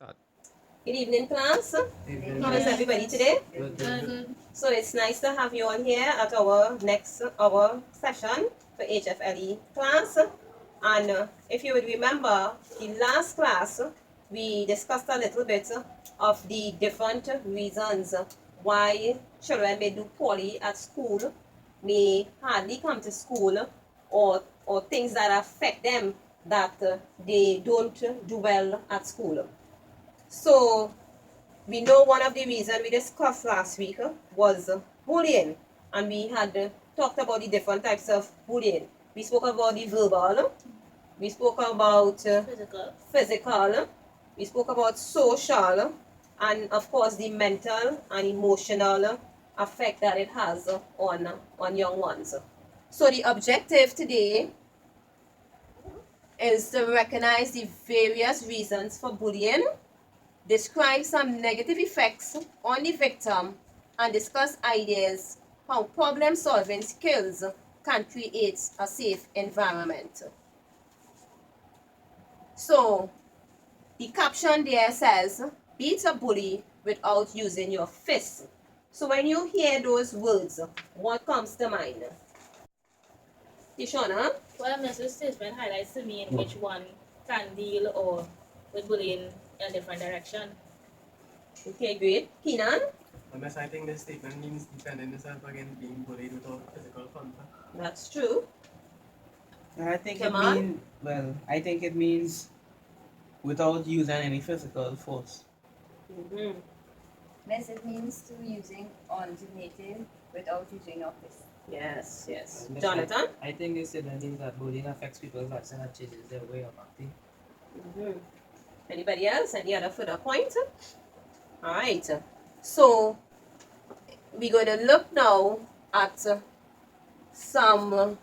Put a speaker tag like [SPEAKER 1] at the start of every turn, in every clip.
[SPEAKER 1] Start.
[SPEAKER 2] Good evening, class. How is everybody today? Good. So it's nice to have you on here at our session for HFLE class. And if you would remember, the last class, we discussed a little bit of the different reasons why children may do poorly at school, may hardly come to school, or things that affect them that they don't do well at school. So we know one of the reasons we discussed last week was bullying, and we had talked about the different types of bullying. We spoke about the verbal, we spoke about physical, we spoke about social, and of course the mental and emotional effect that it has on young ones. So the objective today is to recognize the various reasons for bullying, describe some negative effects on the victim, and discuss ideas how problem-solving skills can create a safe environment. So, the caption there says, beat a bully without using your fists. So when you hear those words, what comes to mind? Tishona?
[SPEAKER 3] Well, Mrs. statement highlights to me in which one can deal or with bullying in a different direction.
[SPEAKER 2] Okay, great. Keenan?
[SPEAKER 1] Unless I think this statement means defending yourself against being bullied without physical contact.
[SPEAKER 2] That's true.
[SPEAKER 4] I think
[SPEAKER 2] Jamal?
[SPEAKER 4] I think it means without using any physical force.
[SPEAKER 2] Mm-hmm.
[SPEAKER 5] Yes, it means to using alternative without using your fist.
[SPEAKER 2] Yes, yes. Jonathan?
[SPEAKER 6] I think this statement means that bullying affects people's action and changes their way of acting.
[SPEAKER 2] Mm-hmm. Anybody else? Any other further point? All right. So, we're going to look now at some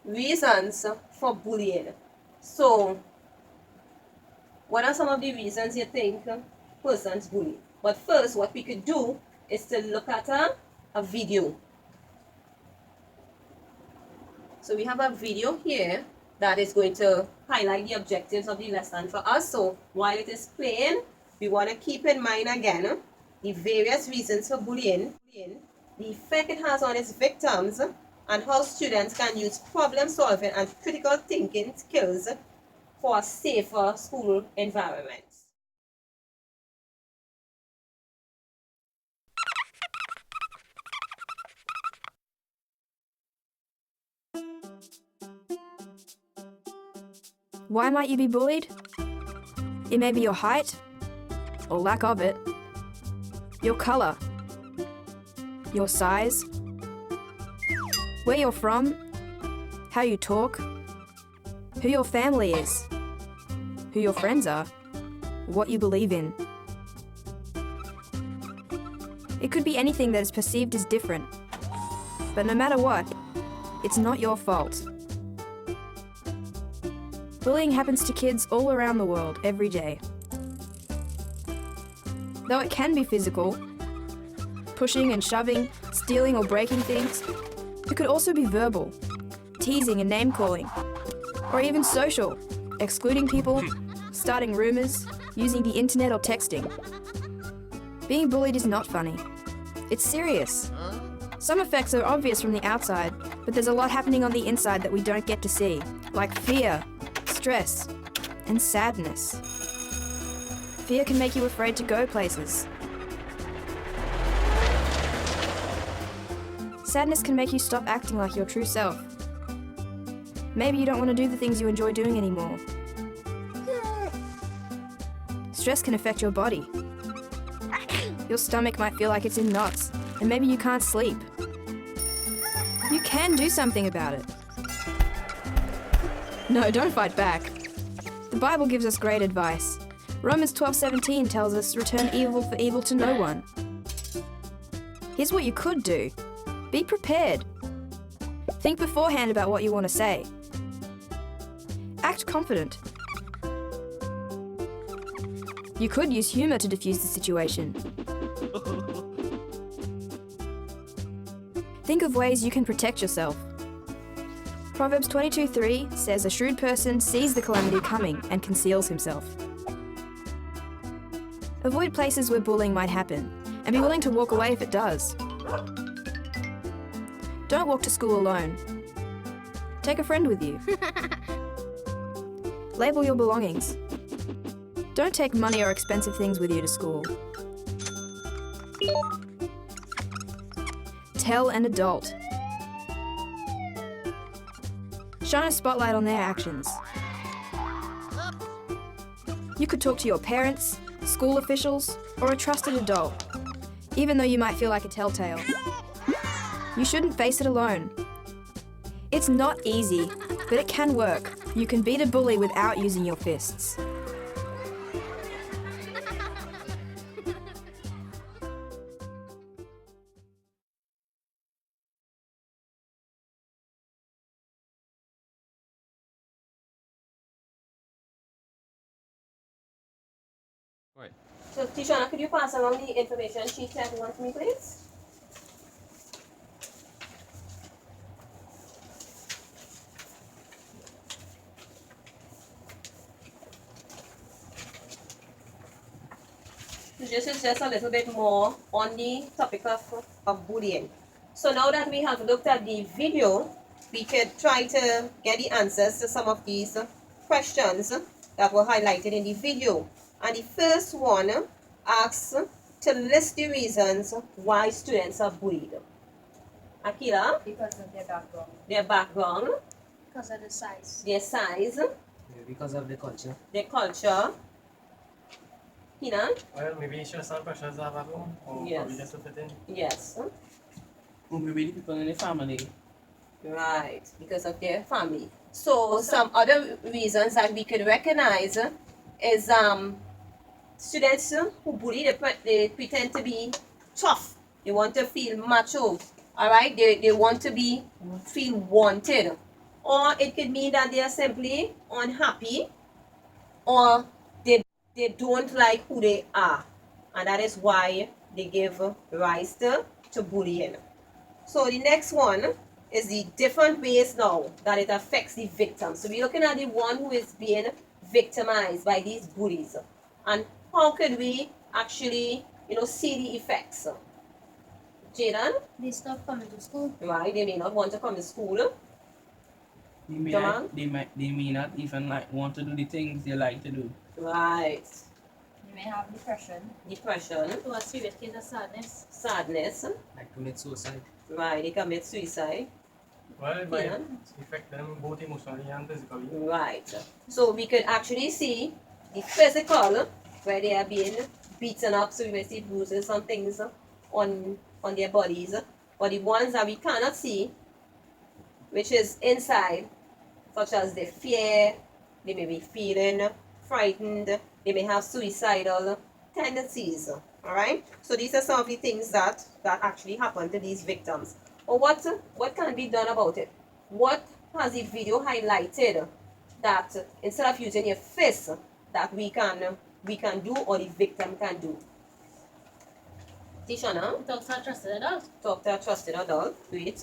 [SPEAKER 2] reasons for bullying. So, what are some of the reasons you think persons bully? But first, what we could do is to look at a video. So we have a video here that is going to highlight the objectives of the lesson for us. So while it is playing, we want to keep in mind again the various reasons for bullying, the effect it has on its victims, and how students can use problem solving and critical thinking skills for a safer school environment.
[SPEAKER 7] Why might you be bullied? It may be your height, or lack of it, your colour, your size, where you're from, how you talk, who your family is, who your friends are, what you believe in. It could be anything that is perceived as different, but no matter what, it's not your fault. Bullying happens to kids all around the world every day. Though it can be physical, pushing and shoving, stealing or breaking things, it could also be verbal, teasing and name-calling, or even social, excluding people, starting rumours, using the internet or texting. Being bullied is not funny. It's serious. Some effects are obvious from the outside, but there's a lot happening on the inside that we don't get to see, like fear, stress, and sadness. Fear can make you afraid to go places. Sadness can make you stop acting like your true self. Maybe you don't want to do the things you enjoy doing anymore. Stress can affect your body. Your stomach might feel like it's in knots, and maybe you can't sleep. You can do something about it. No, don't fight back. The Bible gives us great advice. Romans 12:17 tells us, return evil for evil to no one. Here's what you could do. Be prepared. Think beforehand about what you want to say. Act confident. You could use humour to diffuse the situation. Think of ways you can protect yourself. Proverbs 22:3 says a shrewd person sees the calamity coming and conceals himself. Avoid places where bullying might happen and be willing to walk away if it does. Don't walk to school alone. Take a friend with you. Label your belongings. Don't take money or expensive things with you to school. Tell an adult. Shine a spotlight on their actions. You could talk to your parents, school officials, or a trusted adult, even though you might feel like a telltale. You shouldn't face it alone. It's not easy, but it can work. You can beat a bully without using your fists.
[SPEAKER 2] So, Tishana, could you pass around the information sheet to everyone for me, please? So this is just a little bit more on the topic of bullying. So now that we have looked at the video, we could try to get the answers to some of these questions that were highlighted in the video. And the first one asks to list the reasons why students are bullied. Akila,
[SPEAKER 5] Because of their background.
[SPEAKER 2] their background,
[SPEAKER 3] Because of the size.
[SPEAKER 2] their size,
[SPEAKER 6] Because of the culture.
[SPEAKER 2] their culture. Hina?
[SPEAKER 1] Well, maybe it's just some questions I have at home, or
[SPEAKER 2] Yes.
[SPEAKER 1] probably just to fit in.
[SPEAKER 2] Yes.
[SPEAKER 4] Or maybe the people in the family.
[SPEAKER 2] Right, because of their family. So some other reasons that we could recognize is students who bully, they pretend to be tough. They want to feel macho. Alright, they want to feel wanted. Or it could mean that they are simply unhappy, or they don't like who they are. And that is why they give rise to bullying. So the next one is the different ways now that it affects the victim. So we're looking at the one who is being victimized by these bullies. And how could we actually, see the effects? Jaden,
[SPEAKER 3] They stop coming to school.
[SPEAKER 2] right? They may not want to come to school.
[SPEAKER 4] They may not even want to do the things they like to do.
[SPEAKER 2] Right.
[SPEAKER 5] You may have depression.
[SPEAKER 2] Depression,
[SPEAKER 3] To a serious case of sadness.
[SPEAKER 2] sadness,
[SPEAKER 6] Like commit suicide.
[SPEAKER 2] right? They commit suicide.
[SPEAKER 1] Well, it might
[SPEAKER 2] Yeah.
[SPEAKER 1] affect them both emotionally and physically.
[SPEAKER 2] Right. So we could actually see the physical, where they are being beaten up, so we may see bruises and things on their bodies. But the ones that we cannot see, which is inside, such as the fear, they may be feeling frightened, they may have suicidal tendencies. Alright? So these are some of the things that actually happen to these victims. But what can be done about it? What has the video highlighted that instead of using your fist that we can do, or the victim can do? Tishana,
[SPEAKER 3] Talk to a trusted adult.
[SPEAKER 2] talk to a trusted adult. Wait.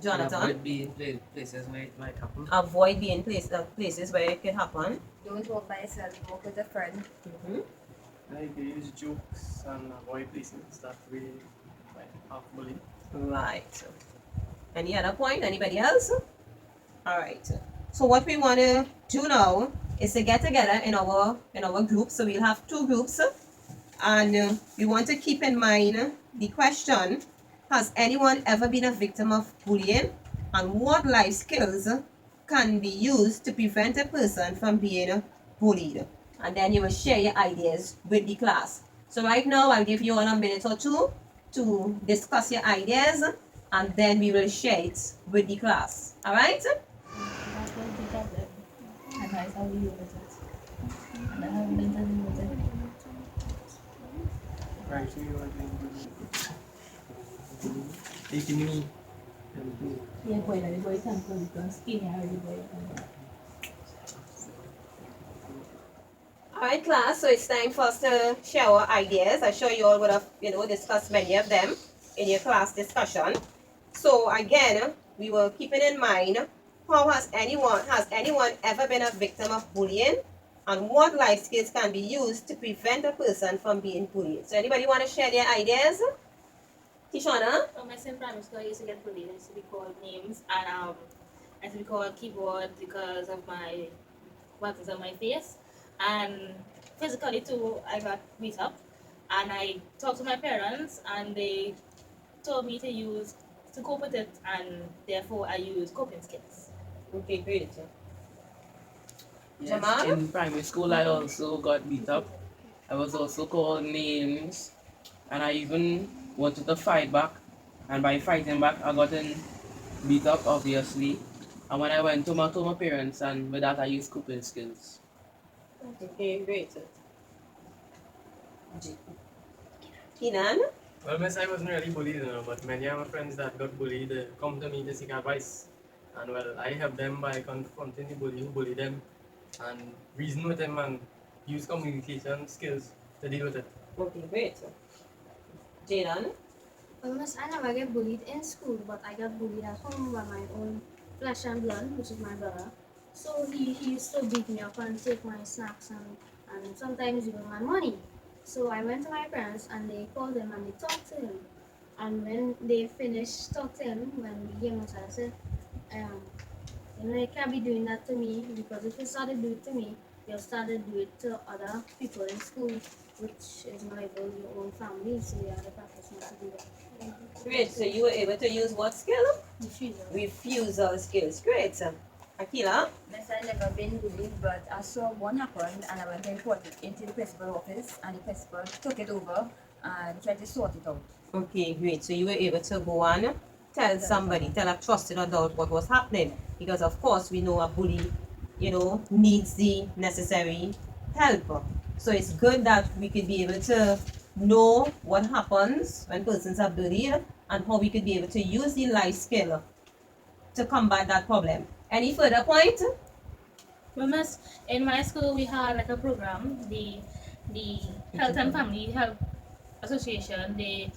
[SPEAKER 2] Jonathan,
[SPEAKER 6] Avoid being places where it might happen.
[SPEAKER 2] avoid being places where it can happen.
[SPEAKER 5] Don't walk by yourself, walk with a friend.
[SPEAKER 1] Like they use jokes and avoid places that we might have bullying.
[SPEAKER 2] Right. Any other point? Anybody else? Alright. So what we want to do now is to get together in our group. So we'll have two groups, and we want to keep in mind the question: has anyone ever been a victim of bullying? And what life skills can be used to prevent a person from being bullied? And then you will share your ideas with the class. So right now I'll give you all a minute or two to discuss your ideas, and then we will share it with the class. Alright?
[SPEAKER 5] And that's how we use it. And I haven't been to use it.
[SPEAKER 1] Right, so you are doing taking me.
[SPEAKER 5] Yeah, boy, the boy can come because skinny are the boy.
[SPEAKER 2] Alright class, so it's time for us to share our ideas. I'm sure you all would have, discussed many of them in your class discussion. So again, we were keeping in mind, has anyone ever been a victim of bullying? and what life skills can be used to prevent a person from being bullied. So anybody want to share their ideas? Tishana?
[SPEAKER 3] Myself in primary school, I used to get bullied. I used to be called names, and I used to be called keyboard because of my buttons on my face. And physically too, I got beat up. And I talked to my parents, and they told me to cope with it, and therefore I use coping skills.
[SPEAKER 2] Okay, great.
[SPEAKER 4] Yes,
[SPEAKER 2] Jamal?
[SPEAKER 4] in primary school, I also got beat up. I was also called names, and I even wanted to fight back. And by fighting back, I got beat up, obviously. And when I went to my parents, and with that, I used coping skills.
[SPEAKER 2] Okay, great. Kenan?
[SPEAKER 1] Well, miss, I wasn't really bullied, but many of my friends that got bullied come to me to seek advice. And well, I help them by confronting the bully who bullied them and reason with them and use communication skills to deal with it.
[SPEAKER 2] Okay, great. Jaden?
[SPEAKER 8] Well, miss, I never get bullied in school, but I got bullied at home by my own flesh and blood, which is my brother. So he used to beat me up and take my snacks and sometimes even my money. So I went to my parents and they called him and they talked to him. And when they finished talking to him, when we came outside, I said, you can't be doing that to me, because if you started doing it to me, you'll start to do it to other people in school, which is not even your own family, so you have to practice not to do that.
[SPEAKER 2] Great. So you were able to use what skill?
[SPEAKER 8] Refusal.
[SPEAKER 2] Refusal skills. Great. Akila?
[SPEAKER 5] Miss, I never been bullied, but I saw one happen and I went and reported it into the principal office, and the principal took it over and tried to sort it out.
[SPEAKER 2] Okay, great. So you were able to go and tell somebody, tell a trusted adult what was happening. Because of course we know a bully, needs the necessary help. So it's good that we could be able to know what happens when persons are bullied and how we could be able to use the life skill to combat that problem. Any further point?
[SPEAKER 3] Well, miss, in my school we had like a program, the Health and Family Health Association. They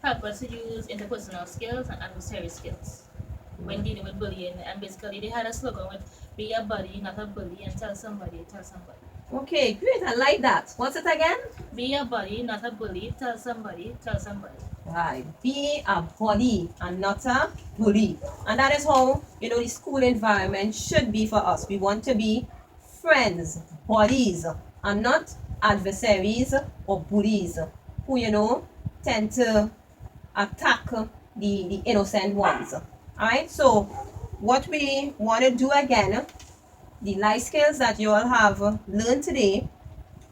[SPEAKER 3] help us to use interpersonal skills and adversary skills when dealing with bullying. And basically they had a slogan with "Be a buddy, not a bully," and tell somebody.
[SPEAKER 2] Okay, great. I like that. What's it again?
[SPEAKER 3] Be a buddy, not a bully. Tell somebody.
[SPEAKER 2] Right. Be a buddy and not a bully. And that is how, the school environment should be for us. We want to be friends, buddies, and not adversaries or bullies who, tend to attack the innocent ones. Alright, so what we want to do again, the life skills that you all have learned today,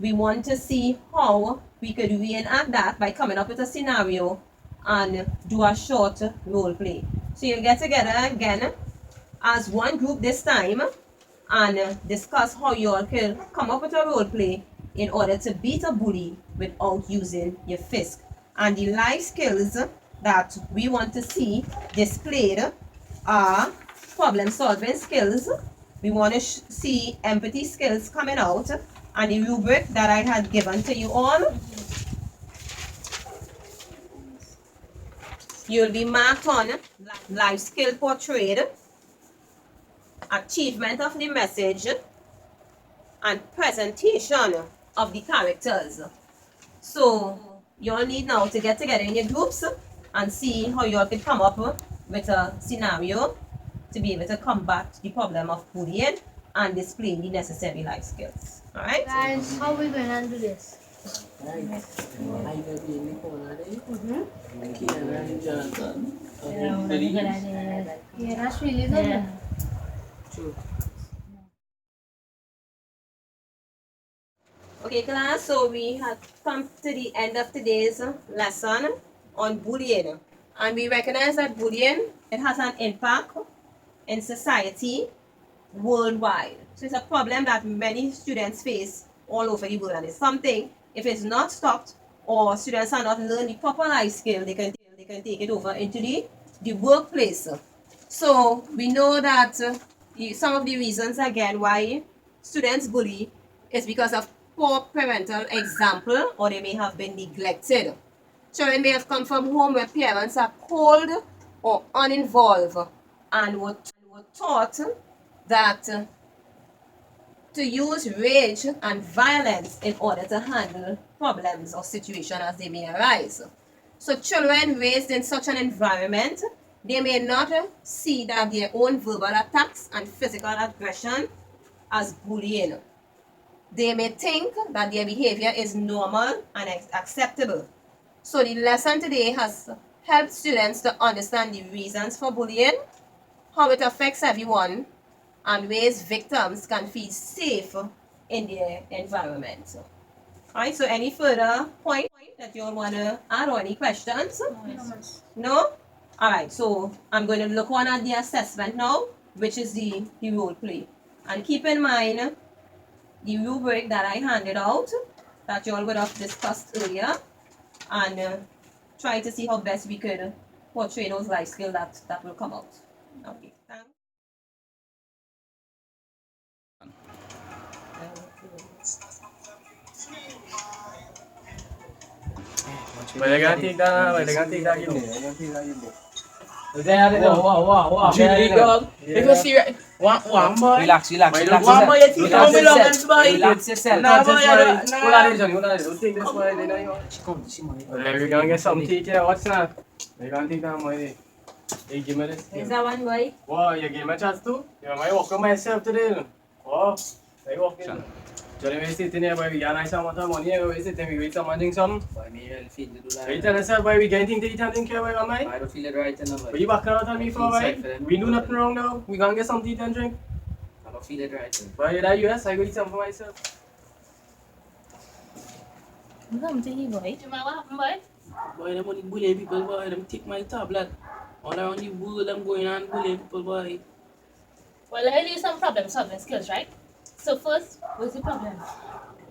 [SPEAKER 2] we want to see how we could reenact that by coming up with a scenario and do a short role play. So you'll get together again as one group this time and discuss how you all can come up with a role play in order to beat a bully without using your fist. And the life skills that we want to see displayed are problem solving skills. We want to see empathy skills coming out, and the rubric that I had given to you all. You'll be marked on life skill portrayed, achievement of the message, and presentation of the characters. So you all need now to get together in your groups and see how you all can come up with a scenario to be able to combat the problem of bullying and display the necessary life skills. Alright?
[SPEAKER 8] Guys, how are we going to do this?
[SPEAKER 4] Right. I will be in the corner there. Kenan and Jonathan.
[SPEAKER 8] Yeah, that's really good.
[SPEAKER 4] True.
[SPEAKER 2] Okay, class, so we have come to the end of today's lesson on bullying. And we recognize that bullying, it has an impact in society worldwide. So it's a problem that many students face all over the world. And it's something, if it's not stopped or students are not learning the proper life skill, they can take it over into the workplace. So we know that some of the reasons again why students bully is because of poor parental example, or they may have been neglected. Children may have come from home where parents are cold or uninvolved and were taught that to use rage and violence in order to handle problems or situations as they may arise. So children raised in such an environment, they may not see that their own verbal attacks and physical aggression as bullying. They may think that their behavior is normal and acceptable. So the lesson today has helped students to understand the reasons for bullying, how it affects everyone, and ways victims can feel safe in their environment. Alright, so any further point that you all want to add or any questions? No? Alright, so I'm going to look on at the assessment now, which is the role play. And keep in mind the rubric that I handed out that you all would have discussed earlier, and try to see how best we could portray those life skills that will come out. Okay, thanks.
[SPEAKER 1] But they're gonna take that, but they're gonna take that in there. They're gonna take that in there.
[SPEAKER 6] Wow.
[SPEAKER 4] Julie, dog. If you see one boy.
[SPEAKER 6] Relax.
[SPEAKER 4] One boy, you think how belongs, boy.
[SPEAKER 6] Relax yourself.
[SPEAKER 4] Nah, boy, you don't.
[SPEAKER 1] Hold on, Johnny, hold on. Don't take this boy, they know you. We're gonna get some tea here. What's that? We're gonna take that boy. Hey, give me this.
[SPEAKER 2] Is that one boy?
[SPEAKER 1] Wow, you gave me a chance too? You know, I walk on myself today. Wow, I walk in. Johnny, we sit in here, boy. We got nice amount of money. We sit and we wait some money, some.
[SPEAKER 6] Boy, me really feel to do that.
[SPEAKER 1] You tell us, boy, we getting to eat and drink here, boy, on my.
[SPEAKER 6] I don't feel it right enough.
[SPEAKER 1] But you back out on me for, boy. We do nothing wrong now. We gonna get some tea and drink.
[SPEAKER 6] I don't feel it right.
[SPEAKER 1] Boy, you that US, I go eat some for myself.
[SPEAKER 3] Come to you, boy. You know what happened, boy?
[SPEAKER 4] Boy, them only bullying people, boy. Them take my tablet. All around the world, I'm going and bullying people, boy.
[SPEAKER 3] Well, let me do some problem solving skills, right? So first, what's the problem?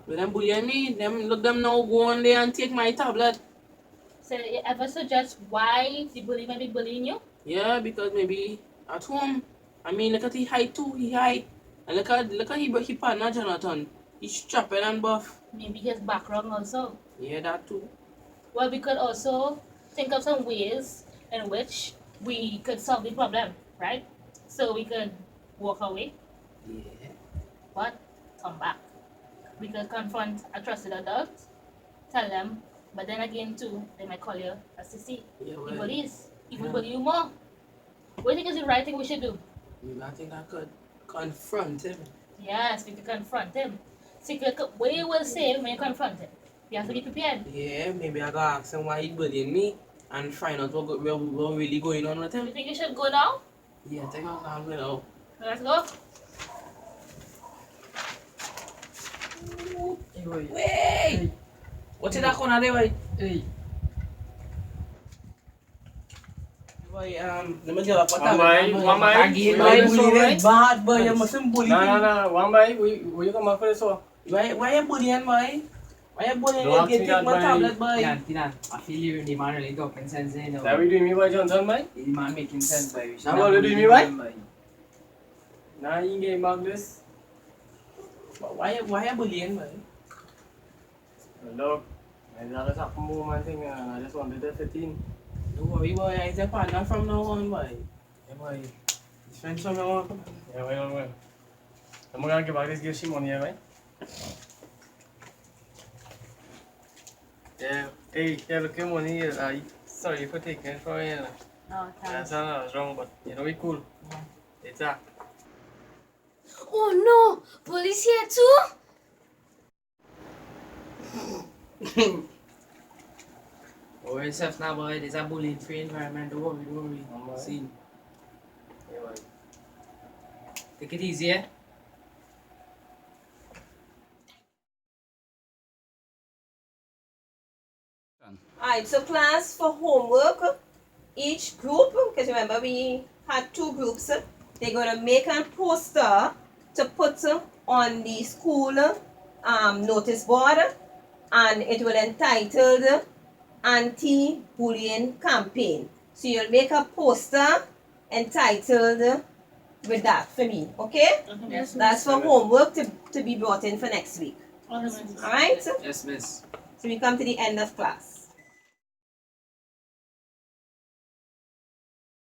[SPEAKER 4] When them bullying me, look them now go on there and take my tablet.
[SPEAKER 3] So you ever suggest why the bully may be bullying you?
[SPEAKER 4] Yeah, because maybe at home. I mean, look at he height too. He height. And look at he partner Jonathan. He's strapping and buff.
[SPEAKER 3] Maybe his background also.
[SPEAKER 4] Yeah, that too.
[SPEAKER 3] Well, we could also think of some ways in which we could solve the problem, right? So we could walk away,
[SPEAKER 4] Yeah.
[SPEAKER 3] but come back. We could confront a trusted adult, tell them, but then again too, they might call you a sissy.
[SPEAKER 4] Yeah,
[SPEAKER 3] The
[SPEAKER 4] well,
[SPEAKER 3] bullies, even
[SPEAKER 4] Yeah.
[SPEAKER 3] bully you more. What do you think is the right thing we should do?
[SPEAKER 4] maybe I think I could confront him.
[SPEAKER 3] Yes, we could confront him. See, what you will say when you confront him. You have to be prepared.
[SPEAKER 4] Yeah, maybe I gotta ask him why he bullying me and find out what really going on with
[SPEAKER 3] You
[SPEAKER 4] him.
[SPEAKER 3] think you should go now?
[SPEAKER 4] Yeah, I think I'm gonna.
[SPEAKER 3] Let's go.
[SPEAKER 6] Hey, boy.
[SPEAKER 4] Wait! What's that corner there, boy?
[SPEAKER 6] Hey.
[SPEAKER 4] Boy, let me give up.
[SPEAKER 1] One by.
[SPEAKER 4] Again, boy, bullying is bad, boy. You mustn't bully me.
[SPEAKER 1] No. One by. We come back for this one.
[SPEAKER 4] Why you bullying, boy? Why you bullying?
[SPEAKER 1] Don't
[SPEAKER 4] You
[SPEAKER 1] ask me
[SPEAKER 4] take
[SPEAKER 1] that,
[SPEAKER 4] my
[SPEAKER 1] boy.
[SPEAKER 4] tablet, boy.
[SPEAKER 6] Tina, I feel you in the man really talking sense, you know.
[SPEAKER 1] That we doing me by Johnson, boy?
[SPEAKER 6] The man making sense, boy. We should
[SPEAKER 1] Now
[SPEAKER 6] not
[SPEAKER 1] what you
[SPEAKER 6] bully
[SPEAKER 1] doing me, boy?
[SPEAKER 6] him, boy.
[SPEAKER 1] Nah, you game back this.
[SPEAKER 4] Why you bullying, boy?
[SPEAKER 1] Look, I just have more man thing and I just wanted to fit in.
[SPEAKER 4] Don't worry, boy. I'm your partner from now on, boy.
[SPEAKER 1] Yeah, boy.
[SPEAKER 4] It's friends from now on.
[SPEAKER 1] Yeah, boy. I'm gonna give back this gift she money, boy. Yeah, hey, look at money here. Sorry for taking it from you.
[SPEAKER 3] No,
[SPEAKER 1] That's not wrong, but you know we cool. It's that.
[SPEAKER 8] Oh no! Police here too?
[SPEAKER 6] Worry yourself now, boy. There's a bullying free environment. Don't worry.
[SPEAKER 1] Alright.
[SPEAKER 6] See,
[SPEAKER 1] Yeah, boy.
[SPEAKER 6] take it easy, eh?
[SPEAKER 2] Alright, so class for homework, each group, because remember we had 2 groups, they're going to make a poster to put on the school notice board, and it will entitled Anti-Bullying Campaign. So you'll make a poster entitled with that for me, okay?
[SPEAKER 3] Yes,
[SPEAKER 2] That's for homework to be brought in for next week. Alright?
[SPEAKER 6] Yes, miss.
[SPEAKER 2] So we come to the end of class.